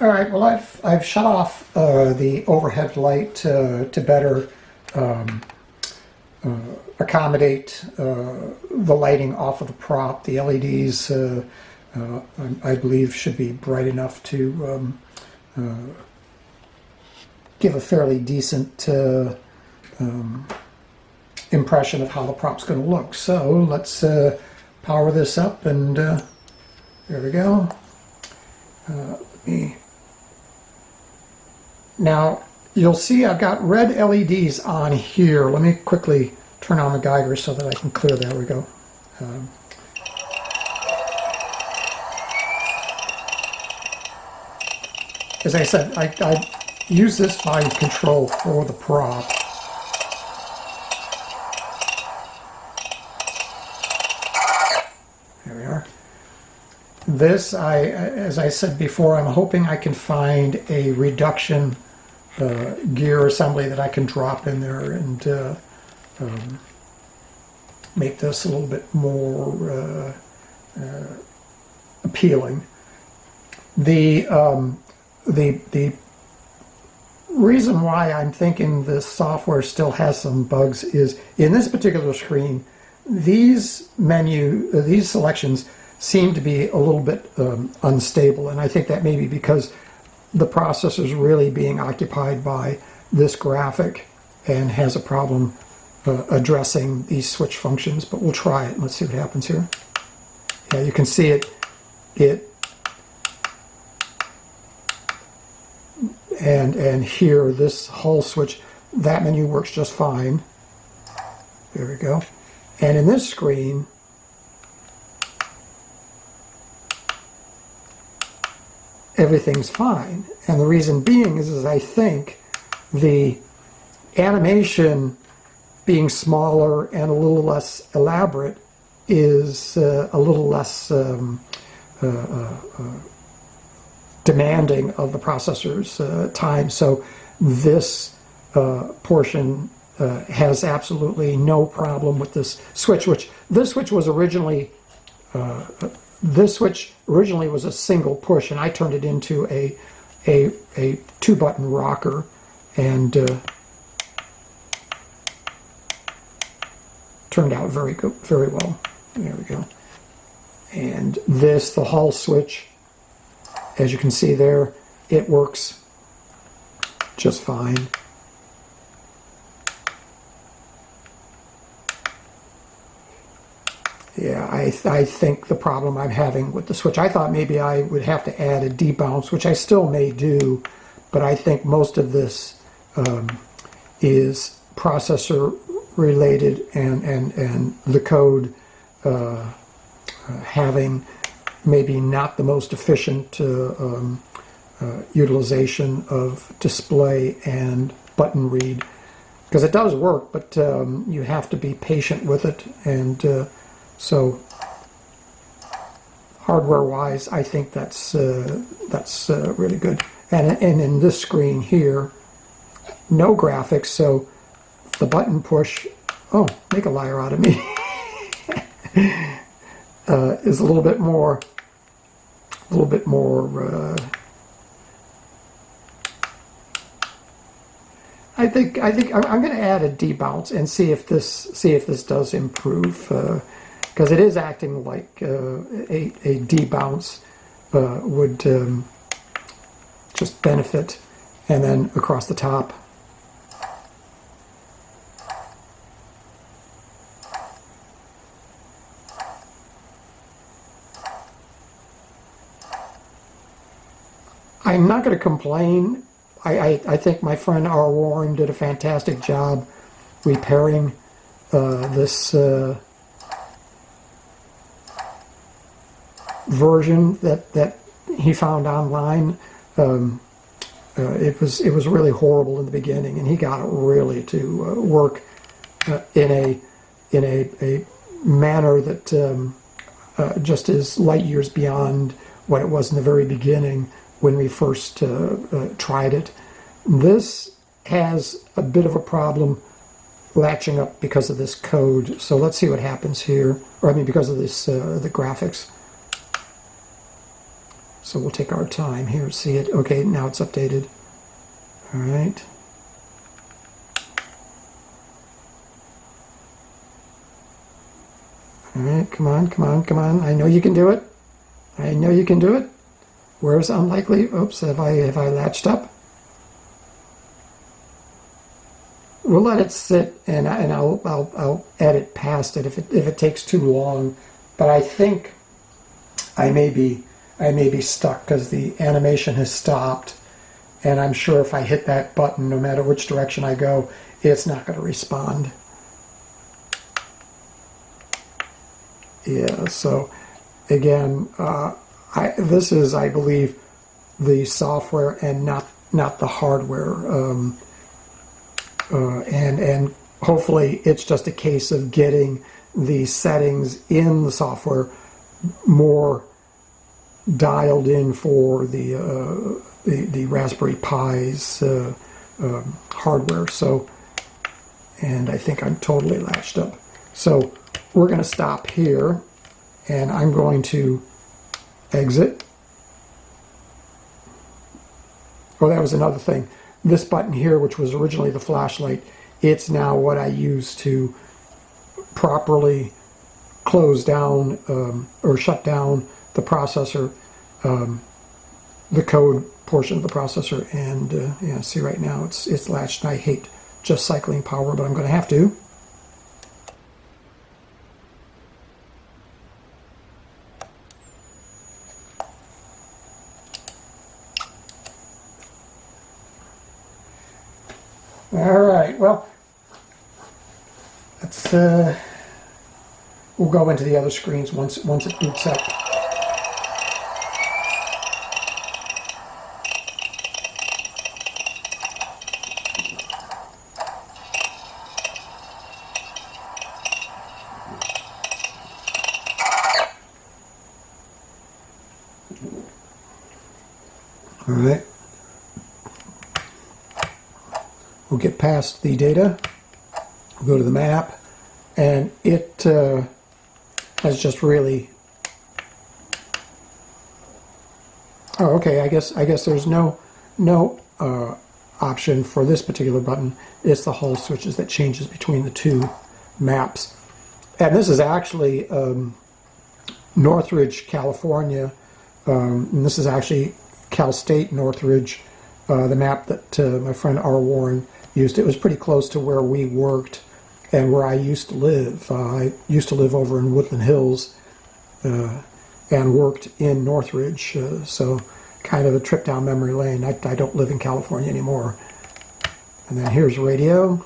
All right, well, I've shut off the overhead light to better accommodate the lighting off of the prop. The LEDs, I believe, should be bright enough to give a fairly decent impression of how the prop's going to look. So let's power this up, and there we go. Now, you'll see I've got red LEDs on here. Let me quickly turn on the Geiger so that I can clear. There we go. As I said, I use this volume control for the prop. There we are. This, as I said before, I'm hoping I can find a reduction gear assembly that I can drop in there and make this a little bit more appealing. The reason why I'm thinking this software still has some bugs is in this particular screen, these selections seem to be a little bit unstable, and I think that may be because the processor is really being occupied by this graphic and has a problem addressing these switch functions, but we'll try it and let's see what happens here. Yeah, you can see it and here, this whole switch, that menu works just fine. There we go. And in this screen, everything's fine. And the reason being is I think the animation being smaller and a little less elaborate is a little less demanding of the processor's time. So this portion has absolutely no problem with this switch, this switch was originally was a single push, and I turned it into a 2-button rocker, and turned out very good, very well. There we go. And this, the Hall switch, as you can see there, it works just fine. Yeah, I think the problem I'm having with the switch, I thought maybe I would have to add a debounce, which I still may do, but I think most of this is processor related and the code having maybe not the most efficient utilization of display and button read, because it does work, but you have to be patient with it, and so hardware-wise, I think that's really good. And in this screen here, no graphics, so the button push, oh, make a liar out of me, is a little bit more. I think I'm going to add a debounce and see if this does improve, because it is acting like a debounce would just benefit, and then across the top. I'm not going to complain. I think my friend R. Warren did a fantastic job repairing this version that he found online. It was really horrible in the beginning, and he got it really to work in a manner that just is light years beyond what it was in the very beginning when we first tried it. This has a bit of a problem latching up because of this code. So let's see what happens here, or I mean because of this the graphics. So we'll take our time here, see it. Okay, now it's updated. All right. All right, come on, come on, come on. I know you can do it. I know you can do it. Where's unlikely? Oops, have I latched up? We'll let it sit, and I'll edit past it if it takes too long. But I think I may be stuck because the animation has stopped, and I'm sure if I hit that button, no matter which direction I go, it's not going to respond. Yeah. So again, this is, I believe, the software and not the hardware. And hopefully it's just a case of getting the settings in the software more dialed in for the Raspberry Pi's hardware. So, and I think I'm totally latched up. So we're going to stop here, and I'm going to exit. Oh, that was another thing. This button here, which was originally the flashlight, it's now what I use to properly close down or shut down the processor, the code portion of the processor. And yeah, see right now it's latched. And I hate just cycling power, but I'm going to have to. All right, well, let's we'll go into the other screens once it boots up. All right. We'll get past the data, we'll go to the map, and it has just really... Oh, okay, I guess there's no option for this particular button. It's the hull switches that changes between the two maps. And this is actually Northridge, California, and this is actually Cal State Northridge, the map that my friend R. Warren used. It was pretty close to where we worked and where I used to live. I used to live over in Woodland Hills and worked in Northridge, so kind of a trip down memory lane. I don't live in California anymore. And then here's radio.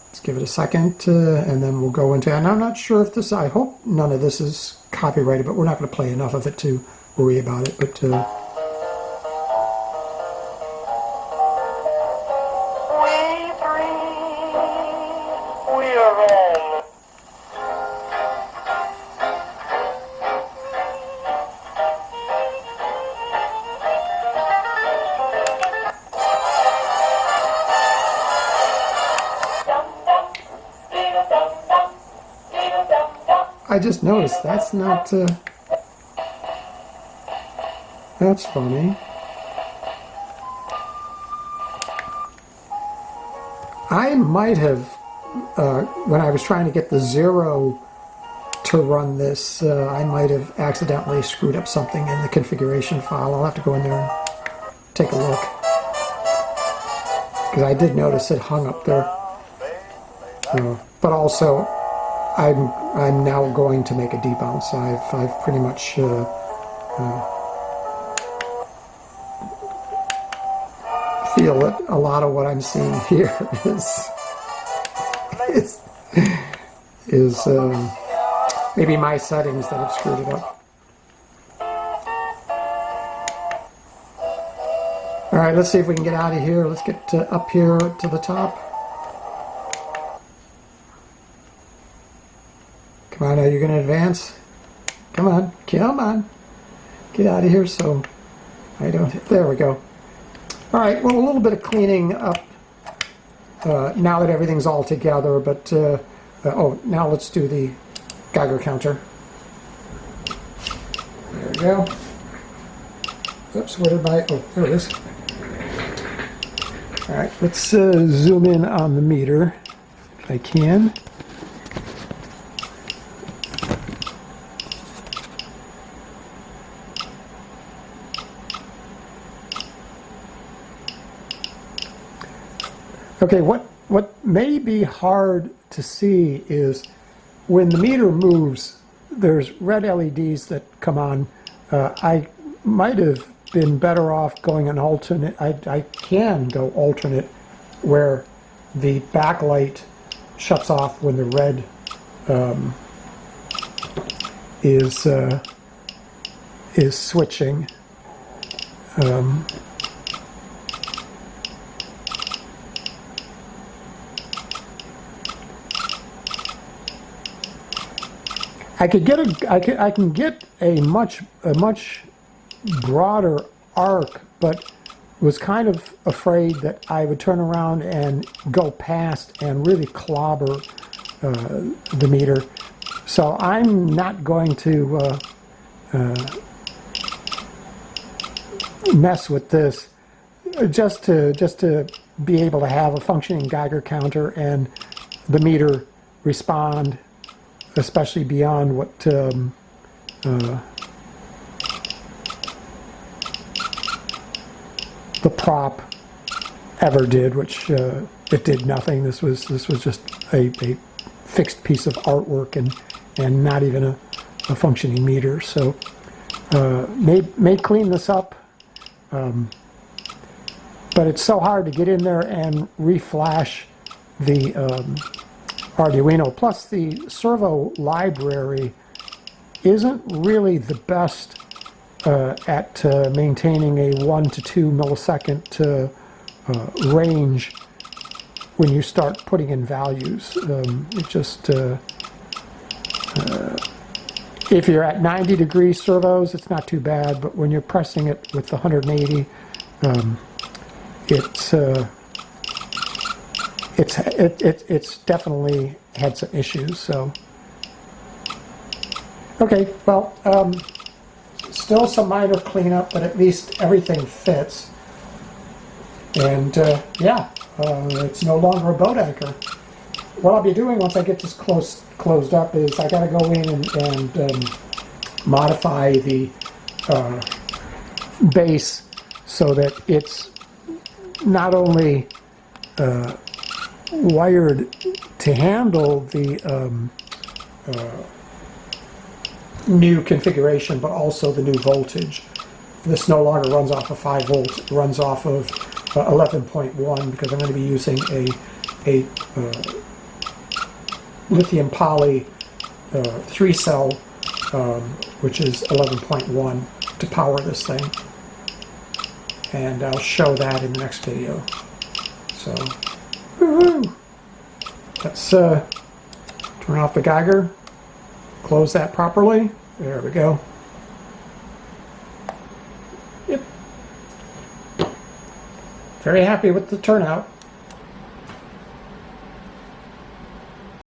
Let's give it a second, and then we'll go into, and I'm not sure if this, I hope none of this is copyrighted, but we're not going to play enough of it to worry about it. But I just noticed that's not, that's funny. I might have, when I was trying to get the 0 to run this, I might have accidentally screwed up something in the configuration file. I'll have to go in there and take a look. Because I did notice it hung up there. But also, I'm now going to make a debounce. I've pretty much feel that a lot of what I'm seeing here is maybe my settings that have screwed it up. All right, let's see if we can get out of here. Let's get up here to the top. Come on, are you going to advance? Come on, come on. Get out of here so I don't... There we go. All right, well, a little bit of cleaning up now that everything's all together, but... oh, now let's do the Geiger counter. There we go. Oops, where did my, oh, there it is. All right, let's zoom in on the meter if I can. Okay, what may be hard to see is when the meter moves, there's red LEDs that come on. I might have been better off going an alternate. I can go alternate where the backlight shuts off when the red is switching. I can get a much broader arc, but was kind of afraid that I would turn around and go past and really clobber the meter. So I'm not going to mess with this, just to be able to have a functioning Geiger counter and the meter respond, especially beyond what the prop ever did, which it did nothing. This was just a fixed piece of artwork and not even a functioning meter. So may clean this up, but it's so hard to get in there and reflash the Arduino. Plus the servo library isn't really the best at maintaining a 1 to 2 millisecond range when you start putting in values. It just if you're at 90-degree servos, it's not too bad, but when you're pressing it with 180, it's definitely had some issues. So okay, well, still some minor cleanup, but at least everything fits. And yeah, it's no longer a boat anchor. What I'll be doing once I get this closed up is I got to go in and modify the base so that it's not only wired to handle the new configuration, but also the new voltage. This no longer runs off of 5 volts, it runs off of 11.1 because I'm going to be using a lithium poly 3-cell, which is 11.1 to power this thing. And I'll show that in the next video. So, woohoo! Let's turn off the Geiger, close that properly. There we go. Yep. Very happy with the turnout.